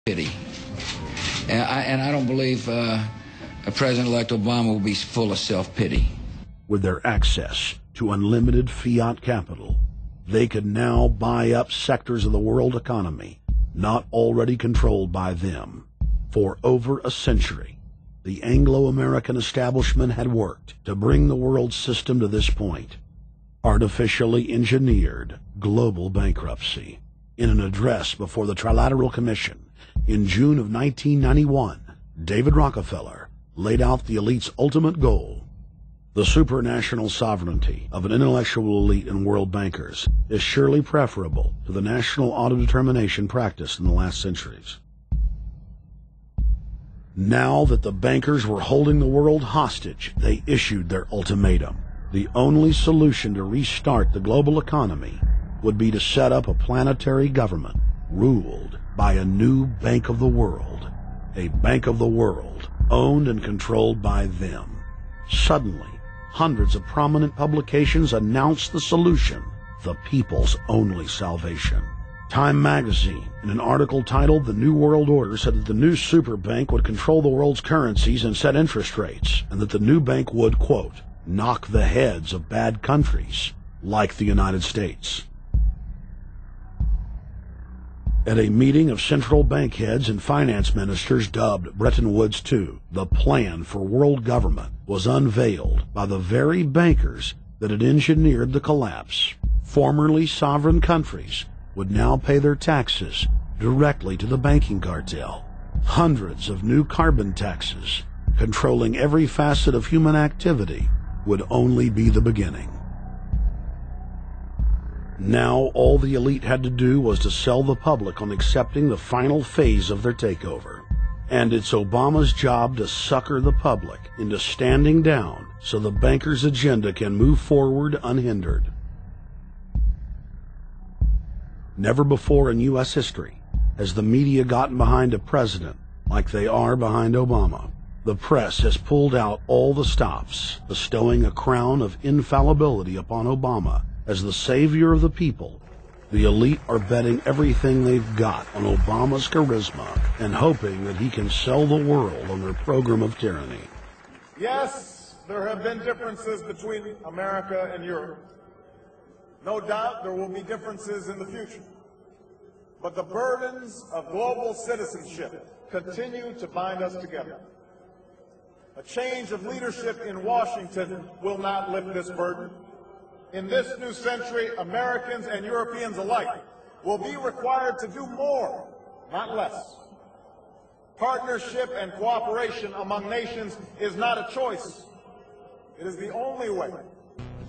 pity. And I don't believe President-elect Obama will be full of self-pity. With their access to unlimited fiat capital, they could now buy up sectors of the world economy not already controlled by them. For over a century, the Anglo-American establishment had worked to bring the world system to this point. Artificially engineered global bankruptcy. In an address before the Trilateral Commission in June of 1991, David Rockefeller laid out the elite's ultimate goal. The supranational sovereignty of an intellectual elite and world bankers is surely preferable to the national autodetermination practiced in the last centuries. Now that the bankers were holding the world hostage, they issued their ultimatum. The only solution to restart the global economy would be to set up a planetary government ruled by a new Bank of the World, a Bank of the World owned and controlled by them. Suddenly, hundreds of prominent publications announced the solution, the people's only salvation. Time magazine, in an article titled The New World Order, said that the new super bank would control the world's currencies and set interest rates, and that the new bank would, quote, knock the heads of bad countries like the United States. At a meeting of central bank heads and finance ministers dubbed Bretton Woods II, the plan for world government was unveiled by the very bankers that had engineered the collapse. Formerly sovereign countries would now pay their taxes directly to the banking cartel. Hundreds of new carbon taxes, controlling every facet of human activity, would only be the beginning. Now all the elite had to do was to sell the public on accepting the final phase of their takeover. And it's Obama's job to sucker the public into standing down so the bankers' agenda can move forward unhindered. Never before in U.S. history has the media gotten behind a president like they are behind Obama. The press has pulled out all the stops, bestowing a crown of infallibility upon Obama as the savior of the people. The elite are betting everything they've got on Obama's charisma and hoping that he can sell the world on their program of tyranny. Yes, there have been differences between America and Europe. No doubt there will be differences in the future. But the burdens of global citizenship continue to bind us together. A change of leadership in Washington will not lift this burden. In this new century, Americans and Europeans alike will be required to do more, not less. Partnership and cooperation among nations is not a choice. It is the only way.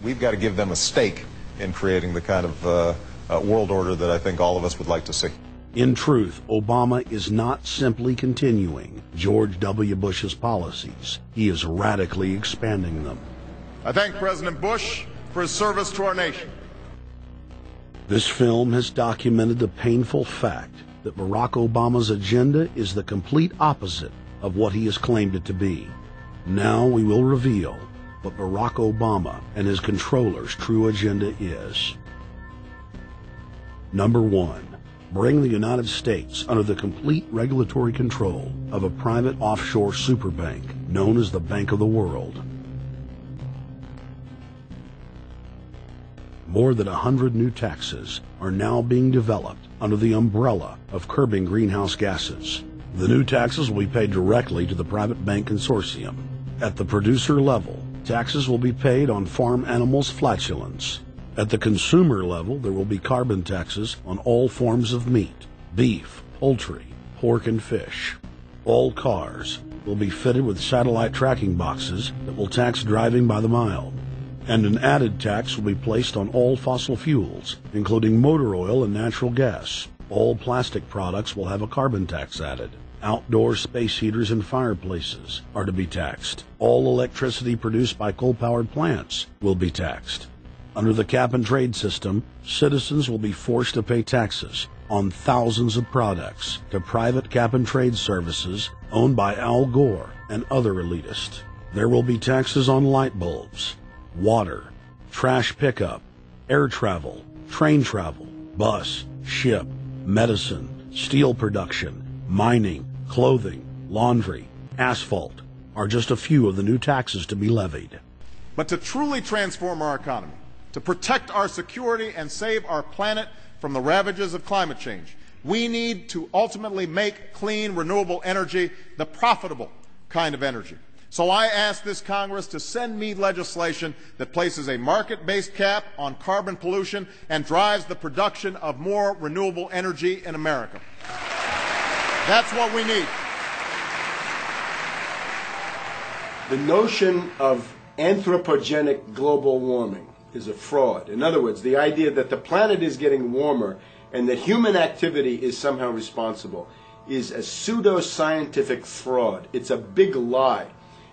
We've got to give them a stake in creating the kind of world order that I think all of us would like to see. In truth, Obama is not simply continuing George W. Bush's policies. He is radically expanding them. I thank President Bush for his service to our nation. This film has documented the painful fact that Barack Obama's agenda is the complete opposite of what he has claimed it to be. Now we will reveal what Barack Obama and his controllers' true agenda is. Number 1. Bring the United States under the complete regulatory control of a private offshore superbank known as the Bank of the World. More than 100 new taxes are now being developed under the umbrella of curbing greenhouse gases. The new taxes will be paid directly to the private bank consortium. At the producer level, taxes will be paid on farm animals' flatulence. At the consumer level, there will be carbon taxes on all forms of meat, beef, poultry, pork, and fish. All cars will be fitted with satellite tracking boxes that will tax driving by the mile. And an added tax will be placed on all fossil fuels, including motor oil and natural gas. All plastic products will have a carbon tax added. Outdoor space heaters and fireplaces are to be taxed. All electricity produced by coal-powered plants will be taxed. Under the cap-and-trade system, citizens will be forced to pay taxes on thousands of products to private cap-and-trade services owned by Al Gore and other elitists. There will be taxes on light bulbs, water, trash pickup, air travel, train travel, bus, ship, medicine, steel production, Mining, clothing, laundry, asphalt are just a few of the new taxes to be levied. But to truly transform our economy, to protect our security and save our planet from the ravages of climate change, we need to ultimately make clean, renewable energy the profitable kind of energy. So I ask this Congress to send me legislation that places a market-based cap on carbon pollution and drives the production of more renewable energy in America. That's what we need. The notion of anthropogenic global warming is a fraud. In other words, the idea that the planet is getting warmer and that human activity is somehow responsible is a pseudo-scientific fraud. It's a big lie.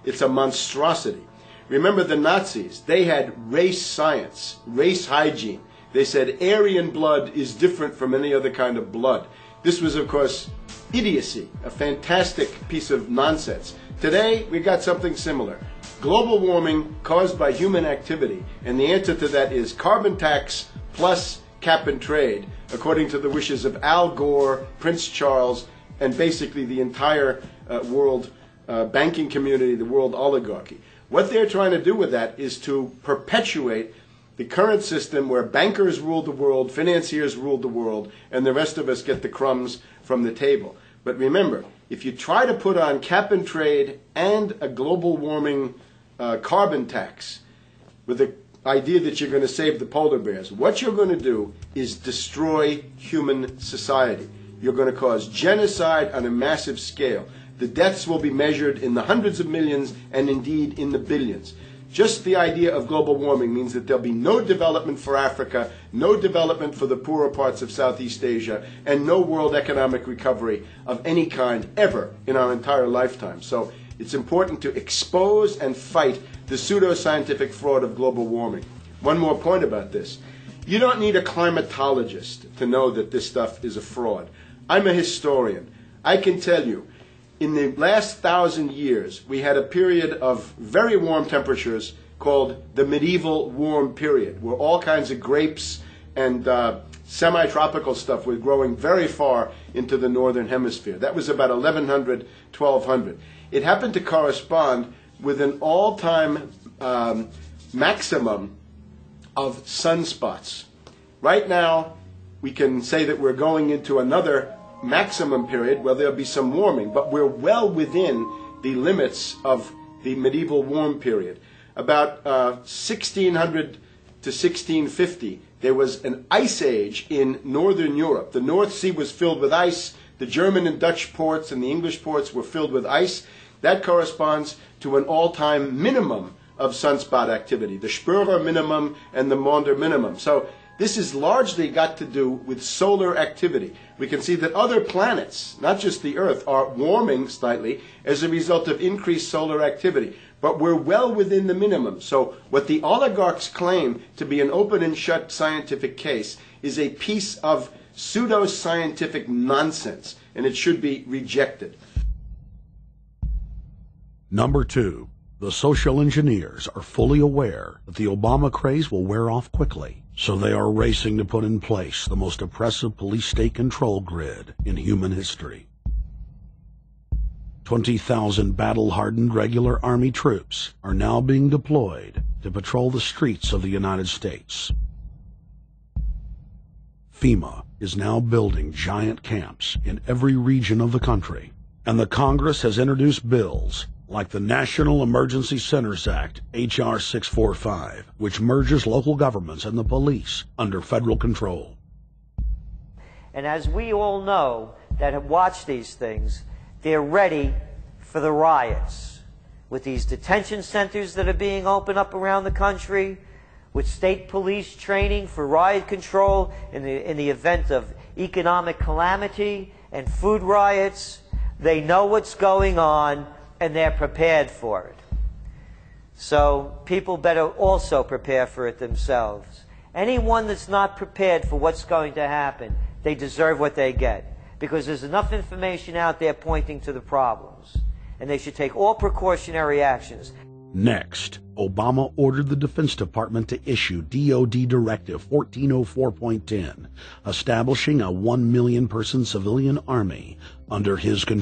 It's a monstrosity. Remember the Nazis, they had race science, race hygiene. They said Aryan blood is different from any other kind of blood. This was, of course, idiocy, a fantastic piece of nonsense. Today, we got something similar. Global warming caused by human activity, and the answer to that is carbon tax plus cap and trade, according to the wishes of Al Gore, Prince Charles, and basically the entire world banking community, the world oligarchy. What they're trying to do with that is to perpetuate the current system where bankers rule the world, financiers rule the world, and the rest of us get the crumbs from the table. But remember, if you try to put on cap and trade and a global warming carbon tax with the idea that you're going to save the polar bears, what you're going to do is destroy human society. You're going to cause genocide on a massive scale. The deaths will be measured in the hundreds of millions and indeed in the billions. Just the idea of global warming means that there'll be no development for Africa, no development for the poorer parts of Southeast Asia, and no world economic recovery of any kind ever in our entire lifetime. So it's important to expose and fight the pseudo-scientific fraud of global warming. One more point about this. You don't need a climatologist to know that this stuff is a fraud. I'm a historian. I can tell you, in the last 1,000 years, we had a period of very warm temperatures called the medieval warm period, where all kinds of grapes and semi-tropical stuff was growing very far into the northern hemisphere. That was about 1100, 1200. It happened to correspond with an all-time maximum of sunspots. Right now, we can say that we're going into another maximum period where there'll be some warming, but we're well within the limits of the medieval warm period. About 1600 to 1650, there was an ice age in northern Europe. The North Sea was filled with ice. The German and Dutch ports and the English ports were filled with ice. That corresponds to an all-time minimum of sunspot activity, the Spörer minimum and the Maunder minimum. So this has largely got to do with solar activity. We can see that other planets, not just the Earth, are warming slightly as a result of increased solar activity. But we're well within the minimum. So what the oligarchs claim to be an open and shut scientific case is a piece of pseudo-scientific nonsense, and it should be rejected. Number 2. The social engineers are fully aware that the Obama craze will wear off quickly, so they are racing to put in place the most oppressive police state control grid in human history. 20,000 battle-hardened regular Army troops are now being deployed to patrol the streets of the United States. FEMA is now building giant camps in every region of the country, and the Congress has introduced bills like the National Emergency Centers Act, H.R. 645, which merges local governments and the police under federal control. And as we all know that have watched these things, they're ready for the riots. With these detention centers that are being opened up around the country, with state police training for riot control in the event of economic calamity and food riots, they know what's going on and they're prepared for it. So people better also prepare for it themselves. Anyone that's not prepared for what's going to happen, they deserve what they get. Because there's enough information out there pointing to the problems. And they should take all precautionary actions. Next, Obama ordered the Defense Department to issue DoD Directive 1404.10, establishing a 1 million person civilian army under his control.